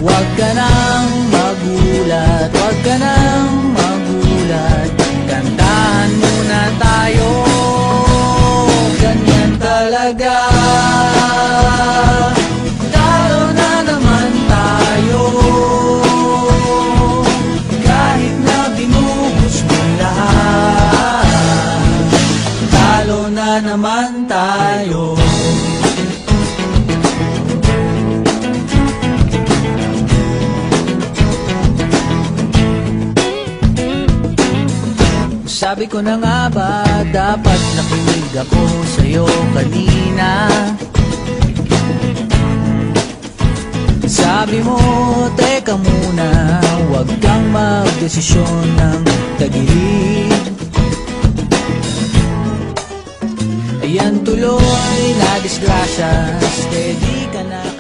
Huwag ka nang magulat, huwag ka nang magulat, kantahan muna tayo, ganyan talaga. Talo na naman tayo, kahit na binuhos mo lahat, talo na naman tayo. Sabi ko na nga ba, dapat nakinig ako sa'yo kanina. Sabi mo, teka muna, huwag kang magdesisyon ng tagilid. Ayan tuloy na disgrasya, steady ka na.